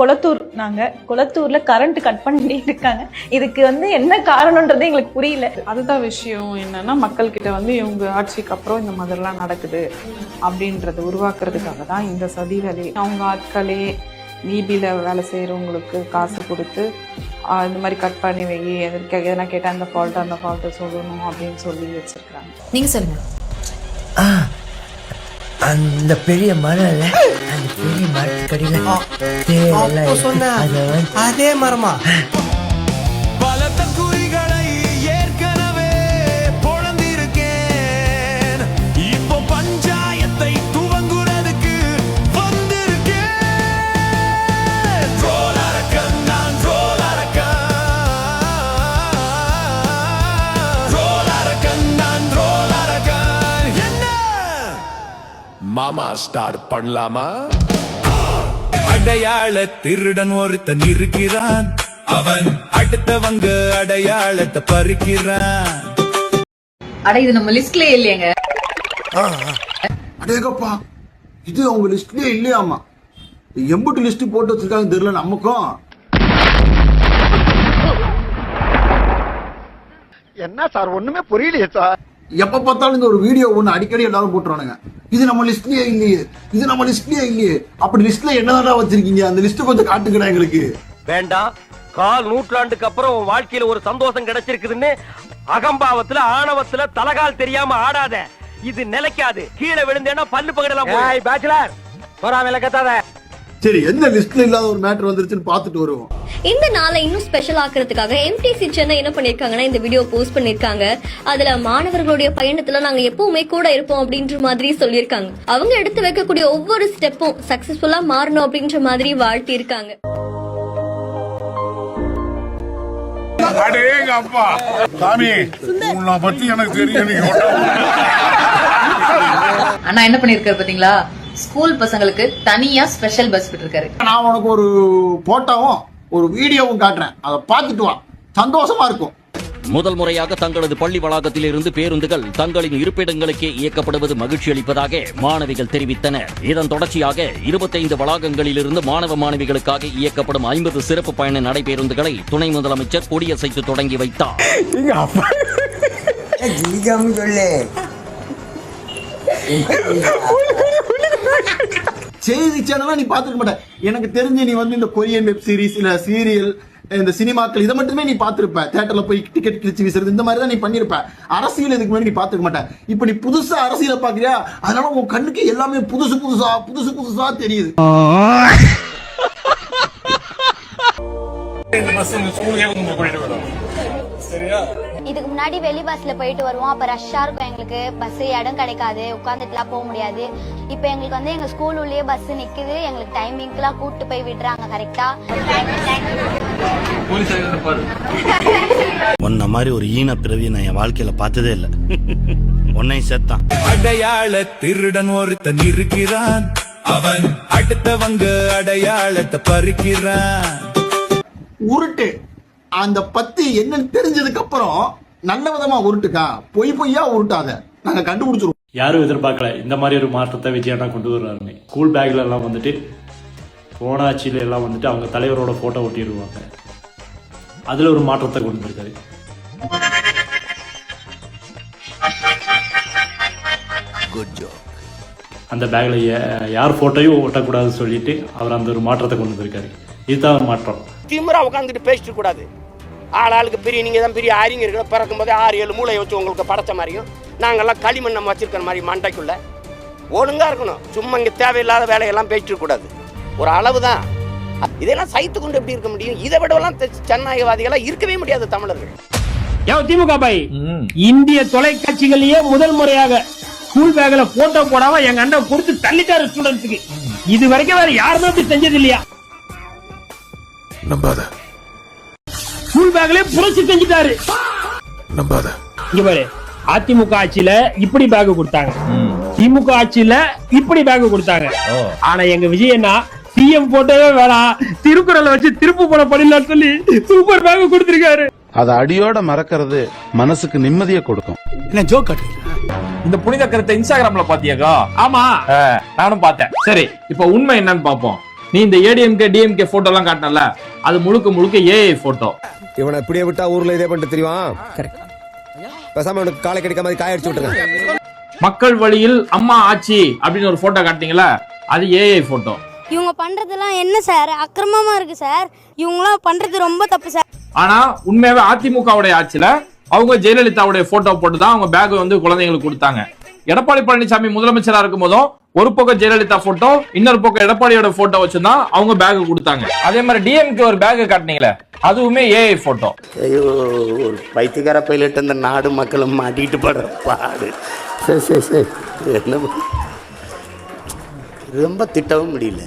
கொளத்தூர், நாங்க கொளத்தூர்ல current cut பண்ணிட்டே இருக்காங்க. இதுக்கு என்ன காரணம்ன்றது எங்களுக்கு புரியல. அதுதான் விஷயம். என்னன்னா மக்கள் கிட்ட இவங்க ஆட்சிக்கு அப்புறம் இந்த மாதிரிலாம் நடக்குது அப்படின்றத உருவாக்குறதுக்காக தான் இந்த சதி வேலை. அவங்க ஆட்களே நீபியில் வேலை செய்கிறவங்களுக்கு காசு கொடுத்து இந்த மாதிரி கட் பண்ணி வை, எதனா கேட்டால் அந்த ஃபால்ட்டை சொல்லணும் அப்படின்னு சொல்லி வச்சிருக்கிறாங்க. நீங்க சொல்லுங்க. அந்த பெரிய மரம், அந்த பெரிய மரத்துக்கடியில அதே மரமா? பலத்த குறிகளை ஏற்கனவே பொழந்திருக்கேன். இப்போ பஞ்சாயத்தை துவங்குறதுக்கு வந்திருக்கேன். ரோல் அரக்கன் நான், ரோல் அரக்கன். ரோல் அரக்கன் நான், ரோல் அரக்கன். என்ன மாமா ஸ்டார்ட் பண்ணலாமா? அடையாள திருடன் ஒருத்தன் இருக்கிறான். அவன் அடுத்தவங்க அடையாளத்தை பறிக்கிறான். அட இது நம்ம லிஸ்ட்லயே இல்லையேங்க. அடேகப்பா, இது அவங்க லிஸ்ட்லயே இல்லையாமா? எம்புட்டு லிஸ்ட் போட்டு வச்சிருக்காங்க தெரியல நமக்கும். என்ன சார் ஒண்ணுமே புரியலையே சார். எப்ப பார்த்தாலும் இந்த ஒரு வீடியோ ஒண்ணு அடிக்கடி எல்லாரும் போட்டுறானுங்க. இது நம்ம லிஸ்ட்லயே இல்லையே, இது நம்ம லிஸ்ட்லயே இல்லையே. அப்படி லிஸ்ட்ல என்னதான் வச்சிருக்கீங்க? அந்த லிஸ்ட் கொஞ்சம் காட்டுங்கடா எங்களுக்கு. வேண்டாம், கால் நூற்றாண்டுக்கு அப்புறம் உன் வாழ்க்கையில ஒரு சந்தோஷம் கிடைச்சிருக்குதுன்னு அகம்பாவத்துல ஆணவத்துல தலகால் தெரியாம ஆடாத. இது நிலைக்காது. கீழே விழுந்தேன்னா பல்லு பகடலாம். பேச்சுலர் போறாமல கத்தாத. சரி, எந்த லிஸ்ட்ல இல்லாத ஒரு மேட்டர் வந்துருச்சுன்னு பாத்துட்டு வருவோம். இந்த நாளை இன்னும் ஸ்பெஷல் ஆக்குறதுக்காக எம்டிசி சென்னை என்ன பண்ணிருக்காங்கன்னா இந்த வீடியோ போஸ்ட் பண்ணிருக்காங்க. அதுல மாணவர்களுடைய பயணத்துல நாங்க எப்பவுமே கூட இருப்போம் அப்படின்ற மாதிரி சொல்லியிருக்காங்க. அவங்க எடுத்து வைக்கக்கூடிய ஒவ்வொரு ஸ்டெப்பும் சக்சஸ்ஃபுல்லா மாறணும் அப்படின்ற மாதிரி வாழ்த்தி இருக்காங்க. அண்ணா என்ன பண்ணிருக்காரு பாத்தீங்களா? ஸ்கூல் பசங்களுக்கு தனியா ஸ்பெஷல் பஸ் விட்டுருக்காரு. நான் உனக்கு ஒரு போட்டோவும் ஒரு வீடியோவும் காட்டுறேன், அதை பார்த்துட்டு வா, சந்தோஷமா இருக்கும். முதல் முறையாக தங்களது பள்ளி வளாகத்தில் இருந்து பேருந்துகள் தங்களின் இருப்பிடங்களுக்கே இயக்கப்படுவது மகிழ்ச்சி அளிப்பதாக மாணவிகள் தெரிவித்தனர். இதன் தொடர்ச்சியாக 25 வளாகங்களில் இருந்து மாணவ மாணவிகளுக்காக இயக்கப்படும் 50 சிறப்பு பயண நடைபேருந்துகளை துணை முதலமைச்சர் கொடியசைத்து தொடங்கி வைத்தார். செய்தி சேனலா நீ பாத்துக்க மாட்ட. எனக்கு தெரிஞ்சு நீ இந்த கொரியன் வெப் சீரிஸ், இல்ல சீரியல், இந்த சினிமாக்கள் இதை மட்டுமே நீ பாத்துருப்ப. தியேட்டர்ல போய் டிக்கெட் கிழிச்சு வீசுறது இந்த மாதிரி தான் நீ பண்ணிருப்ப. அரசியல் இதுக்கு முன்னாடி நீ பாத்துக்க மாட்ட. இப்ப நீ புதுசா அரசியலை பாக்குறியா? அதனால உன் கண்ணுக்கு எல்லாமே புதுசு புதுசா தெரியுது. இதுக்கு முன்னாடி வெளி பஸ்ல போயிட்டு வருவோம். அப்ப ரஷ்ஷா இருக்கும், எங்களுக்கு பஸ் இடம் கிடைக்காது, உட்காந்துட்டுலாம் போக முடியாது. இப்ப எங்களுக்கு எங்க ஸ்கூல் உள்ளே பஸ் நிக்குது. எங்களுக்கு டைமிங்க்குலாம் கூட்டு போய் விடுறாங்க கரெக்டா. உன்ன மாதிரி ஒரு ஈன பிறவி நான் என் வாழ்க்கையில பார்த்ததே இல்ல. உன்னை சேர்த்தான். அடையாள திருடன் ஒருத்தன் இருக்கிறான். அவன் அடுத்தவங்க அடையாளத்தை பறிக்கிறான். உருட்டு அந்த பத்தி என்னன்னு தெரிஞ்சதுக்கு அப்புறம் நல்ல விதமா உருட்டுக்கா, பொய்யா உருட்டாத, நாங்க கண்டுபிடிச்சிருவோம். யாரும் எதிர்பார்க்கல இந்த மாதிரி ஒரு மாற்றத்தை விஜய் அண்ணா கொண்டு வருவாருன்னு. ஸ்கூல் பேக்ல எல்லாம் போன ஆட்சியில எல்லாம் அவங்க தலைவரோட போட்டோ ஒட்டிடுவாங்க. அதுல ஒரு மாற்றத்தை கொண்டு வந்திருக்காரு. அந்த பேக்ல யார் போட்டோயும் ஒட்டக்கூடாதுன்னு சொல்லிட்டு அவர் அந்த ஒரு மாற்றத்தை கொண்டு வந்திருக்காரு. இதுதான் மாற்றம். திமிரா உட்காந்துட்டு பேசிட்டு கூடாது. ஆளாளுக்கு பெரிய நீங்க தான் பெரிய அறிஞர்கள். பிறக்கும் போதே 6-7 மூளை வச்சு உங்களுக்கு படைச்ச மாதிரியும் நாங்கெல்லாம் களிமண் நம்ம வச்சிருக்கிற மாதிரி மண்டைக்குள்ள ஒழுங்கா இருக்கணும். சும்மா இங்க தேவையில்லாத வேலையெல்லாம் பேசிட்டு கூடாது. ஒரு அளவு தான். இதெல்லாம் சைத்து கொண்டு எப்படி இருக்க முடியும்? இதை விடவெல்லாம் ஜனநாயகவாதிகளா இருக்கவே முடியாது தமிழர்கள். திமுக பாய் இந்திய தொலைக்காட்சிகளிலேயே முதல் முறையாக ஸ்கூல் பேக்ல போட்டோ போடாம எங்க அண்ணன் கொடுத்து தள்ளிட்டாரு ஸ்டூடெண்ட்ஸுக்கு. இது வரைக்கும் வேற யாருமே அப்படி செஞ்சது இல்லையா? நம்பாத. ஸ்கூல் பேக்ல புரட்சி செஞ்சுட்டாரு. நம்பாத. இங்க பாரு, அதிமுக ஆட்சியில இப்படி பேக் கொடுத்தாங்க, திமுக ஆட்சியில இப்படி பேக் கொடுத்தாங்க. ஆனா எங்க விஜயண்ணா சிஎம் போட்டோவே வேணாம், திருக்குறளை வச்சு திருப்பு போன பண்ணிடலாம்னு சொல்லி சூப்பர் பேக் கொடுத்திருக்காரு. அதை அடியோட மறக்கிறது மனசுக்கு நிம்மதியை கொடுக்கும். என்ன ஜோக் காட்டுறீங்க? இந்த புனித கருத்தை இன்ஸ்டாகிராம்ல பாத்தியாக்கா? ஆமா, நானும் பார்த்தேன். சரி, இப்ப உண்மை என்னன்னு பாப்போம். நீ இந்த ஏடிஎம்கே டிஎம்கே போட்டோ எல்லாம் காட்டினல அது முழுக்க முழுக்க ஏஐ போட்டோ. இவனை இப்படியே விட்டா ஊர்ல இதே பண்ணிட்டு தெரியும். பேசாம உனக்கு காலை கிடைக்க மாதிரி காய அடிச்சு விட்டுருங்க. மக்கள் வழியில் அம்மா ஆட்சி அப்படின்னு ஒரு போட்டோ காட்டினீங்களா, அது ஏஐ போட்டோ. இவங்க பண்றதெல்லாம் என்ன சார் அக்கிரமமா இருக்கு சார். இவங்களாம் பண்றது ரொம்ப தப்பு சார். ஆனா உண்மையாவே அதிமுகவுடைய ஆட்சியில அவங்க ஜெயலலிதாவுடைய போட்டோ போட்டு தான் அவங்க பேக் வந்து குழந்தைங்களுக்கு கொடுத்தாங்க. எடப்பாடி பழனிசாமி முதலமைச்சரா இருக்கும் போதும் ஒரு பக்கம் ஜெயலலிதா போட்டோ, இன்னொரு பக்கம் எடப்பாடியோட போட்டோ வச்சுதான் அவங்க பேக் கொடுத்தாங்க. அதே மாதிரி டிஎம்கே ஒரு பேக் காட்டினீங்களே, அதுவுமே ஏஐ போட்டோ. ஐயோ, ஒரு பைத்தியக்கார பைலட் அந்த நாடு மக்களும் மாட்டிட்டு படுற பாடு. சரி சரி சரி, என்ன ரொம்ப திட்டவும் முடியல.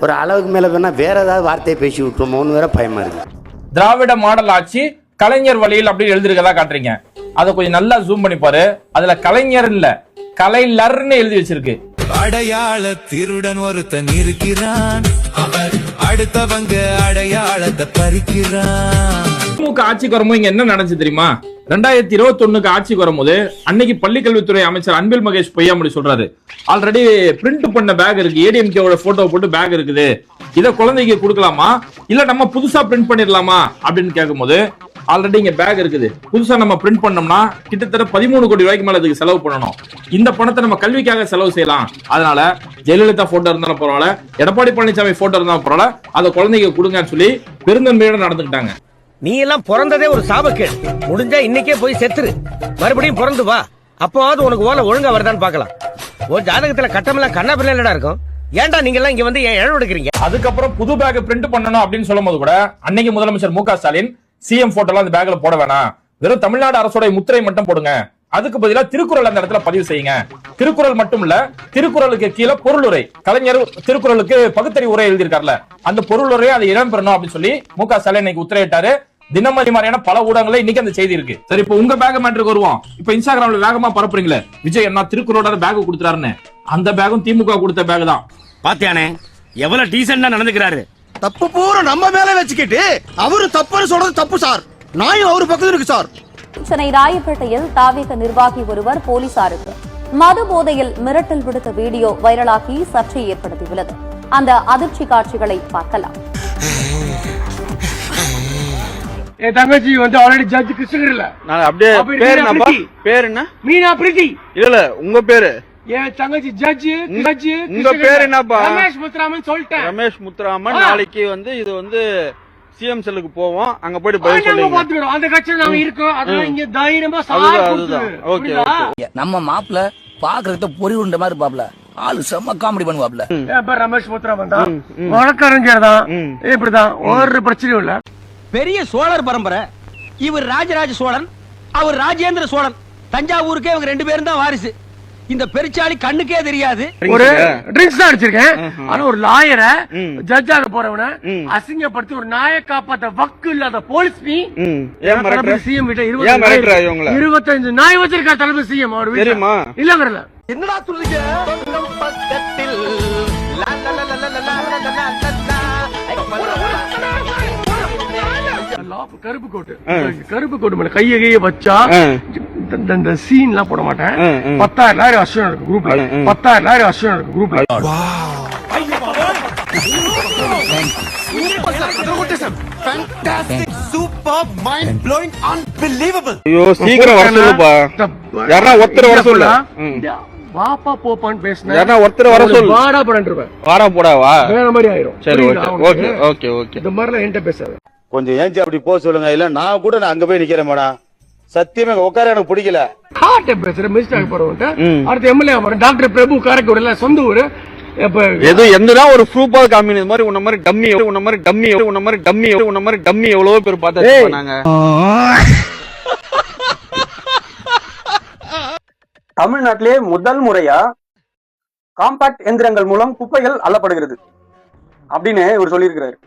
ஒரு அளவுக்கு மேல வேணா வேற ஏதாவது வார்த்தையை பேசி விட்டுருமோன்னு வேற பயமா இருக்கு. திராவிட மாடல் ஆட்சி கலைஞர் வழியில் அப்படின்னு எழுதிருக்கதா காட்டுறீங்க. அதை கொஞ்சம் நல்லா ஜூம் பண்ணி பாரு. அதுல கலைஞர் இல்ல, கலைஞர்னு எழுதி வச்சிருக்கு. அடையாள திருடன் ஒருத்தன் இருக்கிறான், அவன் அடுத்தவங்க அடையாளத்தை பறிக்கிறான். திமுக ஆட்சிக்கு வரும்போது இங்க என்ன நடந்துச்சு தெரியுமா? 2021 ஆட்சிக்கு வரும்போது அன்னைக்கு பள்ளிக்கல்வித்துறை அமைச்சர் அன்பில் மகேஷ் பொய்யாமொழி சொல்றாரு, ஆல்ரெடி பிரிண்ட் பண்ண பேக் இருக்கு, ஏடிஎம்கேவோட போட்டோ போட்டு பேக் இருக்குது, இத குழந்தைக்கு கொடுக்கலாமா இல்ல நம்ம புதுசா பிரிண்ட் பண்ணிடலாமா அப்படின்னு கேட்கும்போது, ஆல்ரெடி இங்க பேக் இருக்குது, புதுசா நம்ம பிரிண்ட் பண்ணோம்னா கிட்டத்தட்ட 13 கோடி ரூபாய்க்கு மேல அதுக்கு செலவு பண்ணணும், இந்த பணத்தை நம்ம கல்விக்காக செலவு செய்யலாம், அதனால ஜெயலலிதா போட்டோ இருந்தாலும் பரவாயில்ல, எடப்பாடி பழனிசாமி போட்டோ இருந்தாலும் பரவாயில்ல, அதை குழந்தைக்கு கொடுங்கன்னு சொல்லி பெருந்தன்மையோட நடந்துக்கிட்டாங்க. நீ எல்லாம் பிறந்ததே ஒரு சாபக்கேடு. முடிஞ்சா இன்னைக்கே போய் செத்துரு, மறுபடியும் பிறந்து வா, அப்போவாது உனக்கு ஓலை ஒழுங்கா வருதான்னு பாக்கலாம். ஒரு ஜாதகத்துல கட்டமெல்லாம் கண்ணா பிள்ளை இருக்கும். ஏன்டா நீங்க எல்லாம் இங்க வந்து இழவு எடுக்கிறீங்க? அதுக்கப்புறம் புது பேக் பிரிண்ட் பண்ணணும் அப்படின்னு சொல்லும் போது கூட அன்னைக்கு முதலமைச்சர் மு க ஸ்டாலின் சிஎம் போட்டோலாம் அந்த பேக்ல போட வேணாம், வெறும் தமிழ்நாடு அரசோட முத்திரை மட்டும் போடுங்க, அதுக்கு பதிலா திருக்குறள் அந்த இடத்துல பதிவு செய்யுங்க. திருக்குறள் மட்டும் இல்ல, திருக்குறளுக்கு கீழே பொருளுரை, கலைஞர் திருக்குறளுக்கு பகுத்தறி உரை எழுதியிருக்காருல, அந்த பொருளுரை அதை இடம் பெறணும் அப்படின்னு சொல்லி மு க ஸ்டாலின் இன்னைக்கு உத்தரவிட்டாரு. தினமணி மாதிரியான பல ஊடகங்கள இன்னைக்கு அந்த செய்தி இருக்கு. சரி, இப்ப உங்க பேக் மேட்டருக்கு வருவோம். இப்ப இன்ஸ்டாகிராம்ல வேகமா பரப்புறீங்களே, விஜய் என்ன திருக்குறளோட பேக் கொடுத்துறாருன்னு, அந்த பேக்கும் திமுக கொடுத்த பேக் தான். பாத்தியானே எவ்வளவு டீசெண்டா நடந்துக்கிறாரு. தப்பு பூரா நம்ம மேல வச்சுக்கிட்டு அவரு தப்புன்னு சொல்றது தப்பு சார். நாயும் அவரு பக்கத்துல இருக்கு சார். சென்னை ராயப்பேட்டையில் தாவேக நிர்வாகி ஒருவர் போலீசாருக்கு மது போதையில் மிரட்டல் விடுத்த வீடியோ வைரலாகி சர்ச்சை ஏற்படுத்தியுள்ளது. அந்த அதிர்ச்சி காட்சிகளை பார்க்கலாம். என் தங்கச்சி வந்து ஆல்ரெடி ஜட்ஜ் கிருஷ்ணகிரில. நான் அப்படியே பேர் என்ன? மீனா பிரீத்தி. இல்ல உங்க பேரு? என் தங்கச்சி ஜட்ஜ். உங்க பேர் என்னப்பா? ரமேஷ் முத்துராமன் சொல்லிட்டேன். ரமேஷ் முத்துராமன். நாளைக்கு வந்து இது வந்து சிஎம் செல்லுக்கு போவோம், அங்க போயிட்டு பதில் சொல்லுங்க. பாத்துக்கிறோம், அந்த கட்சியில நாங்க இருக்கோம், அதெல்லாம் இங்க தைரியமா ஓகே. நம்ம மாப்பிள்ள பாக்குறத பொறி உண்ட மாதிரி பாப்ல ஆளு செம்ம காமெடி பண்ணுவாப்ல. ரமேஷ் முத்துராமன் தான், வழக்கறிஞர் தான், இப்படிதான், ஒரு பிரச்சனையும் இல்ல. பெரிய சோழர் பரம்பரை. இவர் ராஜராஜ சோழன், அவர் ராஜேந்திர சோழன். தஞ்சாவூருக்கே இவங்க 2 பேரும் தான் வாரிசு. இந்த பெருச்சாளி கண்ணுக்கே தெரியாது. ஒரு ட்ரிங்க்ஸ் தான் அடிச்சிருக்கேன். ஆனா ஒரு லாயரை ஜட்ஜாக போறவன அசிங்கப்படுத்தி ஒரு நாயை காப்பாத்த வக்கு இல்லாத போலீஸ் நீ சிஎம் வீட்டை 25 நாய் வச்சிருக்கா தலைமை சிஎம். அவர் தெரியுமா? இல்ல வரல. என்னடா சொல்றீங்க? கருப்பு கோட்டு மேல கையை வச்சா இந்த சீன் எல்லாம் போட மாட்டேன். 10,000 வருஷம் இருக்கு குரூப்ல. 10,000 வருஷம் இருக்கு குரூப்ல. Super mind blowing unbelievable. ஐயோ சீக்கிரம் வர சொல்லுப்பா. யாரா ஒருத்தர் வர சொல்லு. வாப்பா போப்பான்னு பேசுனா யாரா ஒருத்தர் வர சொல்லு. வாடா போடான்றவ. வாடா போடாவா? வேற மாதிரி ஆயிரும். சரி ஓகே. இந்த மாதிரிலாம் என்கிட்ட பேசாத. கொஞ்சம் ஏஞ்சி அப்படி போக சொல்லுங்க. இல்ல நான் கூட அங்க போய் நிக்கிறேன் மேடம். சத்தியமா உட்கார எனக்கு பிடிக்கல. காட்ட பேசுற மினிஸ்டர் போறவன்ட்ட அடுத்த எம்எல்ஏ வரும். டாக்டர் பிரபு காரைக்குடி இல்ல சொந்த ஊரு. எது எந்தனா ஒரு ப்ரூஃபா காமினது மாதிரி உன்ன மாதிரி டம்மி எவ்வளவு பேர் பார்த்தாங்க. நாங்க தமிழ்நாட்டிலே முதல் முறையா காம்பாக்ட் எந்திரங்கள் மூலம் குப்பைகள் அள்ளப்படுகிறது அப்படின்னு இவர் சொல்லியிருக்கிறாரு.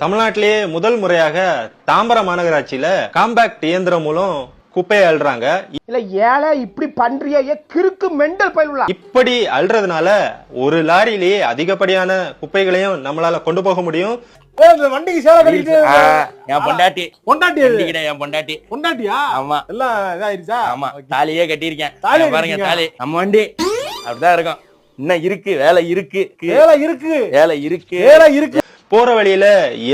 தமிழ்நாட்டிலேயே முதல் முறையாக தாம்பரம் மாநகராட்சியில காம்பாக்ட் இயந்திரம் மூலம் குப்பையை அள்ளுறாங்க. இல்ல ஏழை இப்படி பண்றிய கிறுக்கு மெண்டல் பயிலுள்ள. இப்படி அள்ளுறதுனால ஒரு லாரியிலேயே அதிகப்படியான குப்பைகளையும் நம்மளால கொண்டு போக முடியும். வண்டிக்கு சேலை கட்டிட்டு என் பொண்டாட்டி என் பொண்டாட்டியா? ஆமா, எல்லாம் இதாயிருச்சா? ஆமா, தாலியே கட்டியிருக்கேன் பாருங்க. தாலி நம்ம வண்டி அப்படிதான் இருக்கும். இன்னும் இருக்கு, வேலை இருக்கு, போற வழியில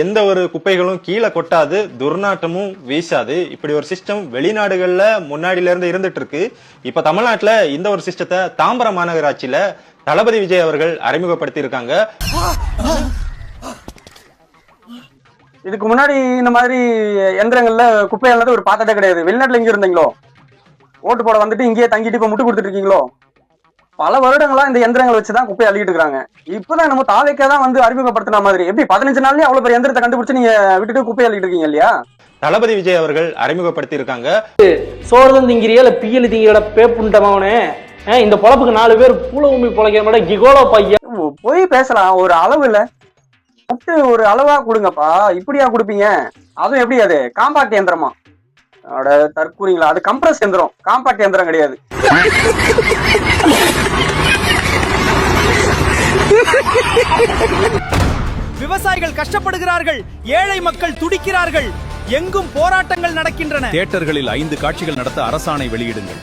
எந்த ஒரு குப்பைகளும் கீழே கொட்டாது, துர்நாற்றமும் வீசாது. இப்படி ஒரு சிஸ்டம் வெளிநாடுகள்ல முன்னாடில இருந்து இருந்துட்டு இருக்கு. இப்ப தமிழ்நாட்டுல இந்த ஒரு சிஸ்டத்தை தாம்பரம் மாநகராட்சியில தளபதி விஜய் அவர்கள் அறிமுகப்படுத்தி இருக்காங்க. இதுக்கு முன்னாடி இந்த மாதிரி எந்திரங்கள்ல குப்பை அள்ளது ஒரு பார்த்ததே கிடையாது. வெளிநாட்டுல எங்க இருந்தீங்களோ, ஓட்டு போட வந்துட்டு இங்கேயே தங்கிட்டு இப்ப முட்டு கொடுத்துட்டு இருக்கீங்களோ? பல வருடங்களா இந்த எந்திரங்களை வச்சுதான் குப்பையை அள்ளிட்டு இருக்காங்க. இப்பதான் நம்ம தாவேக்கா தான் வந்து அறிமுகப்படுத்தின மாதிரி. எப்படி 15 நாள்லயே அவ்வளவு பெரிய எந்திரத்தை கண்டுபிடிச்சு நீங்க விட்டுட்டு குப்பையை அள்ளிட்டு இருக்கீங்க இல்லையா? தளபதி விஜய் அவர்கள் அறிமுகப்படுத்தி இருக்காங்க. சோழதம் திங்கிறியா இல்ல பியல் திங்கிற பேப்புண்டமாவனே, இந்த பொழப்புக்கு 4 பேர் பூல உண்மை பொழைக்கிற மாதிரி கிகோலோ பையன் போய் பேசலாம். ஒரு அளவு இல்ல, ஒரு அளவா கொடுங்கப்பா. இப்படியா கொடுப்பீங்க? அதுவும் எப்படி அது காம்பாக்ட் இயந்திரமா? அட தற்கூறீங்களா? அது கம்ப்ரஸ் எந்திரம், காம்பாக்ட் எந்திரம் கிடையாது. விவசாயிகள் கஷ்டப்படுகிறார்கள், ஏழை மக்கள் துடிக்கிறார்கள், எங்கும் போராட்டங்கள் நடக்கின்றன. தியேட்டர்களில் 5 காட்சிகள் நடத்த அரசாணை வெளியிடுங்கள்.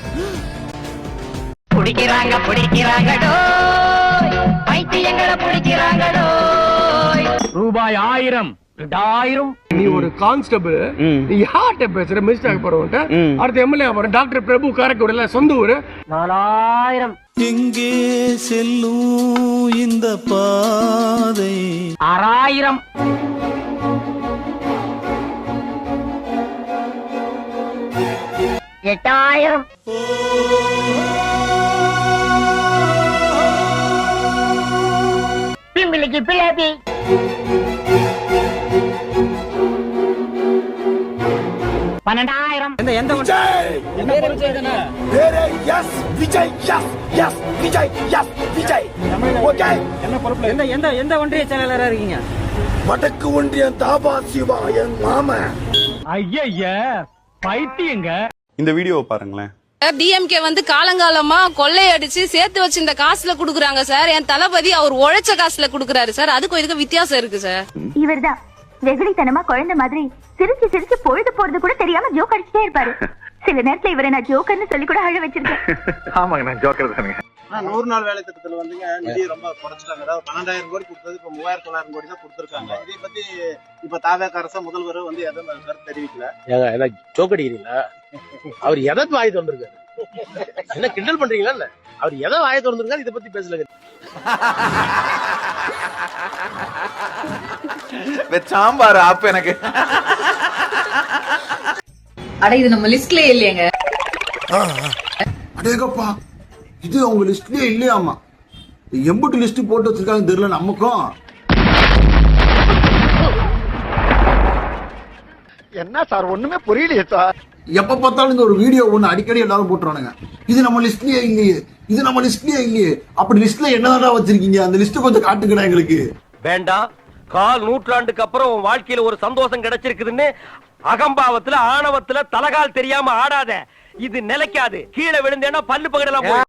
ரூபாய் 1000 2000. நீ ஒரு கான்ஸ்டபிள், நீ யார்கிட்ட பேசுற? மினிஸ்டர் போறவன்ட்ட, அடுத்த எம்எல்ஏ போற டாக்டர் பிரபு காரக்குடில சொந்த ஊரு. 4000. எங்கே செல்லும் இந்த பாதை? 6000. 8000. பிம்பிளிக்கு பிள்ளாபி. 12,000. எந்த ஒன்றிய செயலாளரா இருக்கீங்க? வடக்கு ஒன்றியம் தாபா சிவா என் மாமன். ஐயா பைத்தியங்க. இந்த வீடியோவை பாருங்களேன். டிஎம்கே வந்து காலங்காலமா கொள்ளையடிச்சு சேர்த்து வச்சு இந்த காசுல குடுக்குறாங்க சார். என் தளபதி அவர் உழைச்ச காசுல குடுக்குறாரு சார். அதுக்கும் இதுக்கு வித்தியாசம் இருக்கு சார். இவர்தான் வெகுளித்தனமா குழந்தை மாதிரி சிரிச்சு சிரிச்சு பொழுது போறது கூட தெரியாம ஜோக் அடிச்சுட்டே இருப்பாரு. சில நேரத்துல இவரை நான் ஜோக்கர்னு சொல்லி கூட அழ வச்சிருக்கேன். ஆமாங்க, நான் ஜோக்கர் தானுங்க. 100 நாள் வேலை திட்டத்துல வந்துங்க நிதி ரொம்ப குறைச்சிட்டாங்க. அதாவது 12,000 கோடி கொடுத்தது இப்ப 3,900 கோடி தான் கொடுத்திருக்காங்க. இதை பத்தி இப்ப தாவேக அரசு முதல்வர் வந்து எதுவும் கருத்து தெரிவிக்கல. ஜோக் அடிக்கிறீங்களா? அவர் எதை வாய திறந்திருக்காரு? என்ன கிண்டல் பண்றீங்களா? இல்ல அவர் எதை வாய திறந்திருக்காரு? இதை பத்தி பேசல. சாம்பார் ஆப் எனக்கு. அட இது நம்ம லிஸ்ட்லயே இல்லையங்க. அடேங்கப்பா, இது அவங்க லிஸ்ட்லயே இல்லையாமா? எம்புட்டு லிஸ்ட் போட்டு வச்சிருக்காங்க தெரியல நமக்கும். என்ன சார் ஒண்ணுமே புரியலையே சார். எப்ப பார்த்தாலும் இந்த ஒரு வீடியோ ஒண்ணு அடிக்கடி எல்லாரும் போட்டுறானுங்க. இது நம்ம லிஸ்ட்லயே இல்லையே, இது நம்ம லிஸ்ட்லயே இல்லையே. அப்படி லிஸ்ட்ல என்னதான் வச்சிருக்கீங்க? அந்த லிஸ்ட் கொஞ்சம் காட்டுக்கடா எங்களுக்கு. வேண்டாம், 1/4 நூற்றாண்டுக்கு அப்புறம் உன் வாழ்க்கையில ஒரு சந்தோஷம் கிடைச்சிருக்குதுன்னு அகம்பாவத்துல ஆணவத்துல தலகால் தெரியாம ஆடாத. இது நிலைக்காது. கீழே விழுந்தேன்னா பல்லு பகடலாம் போய்.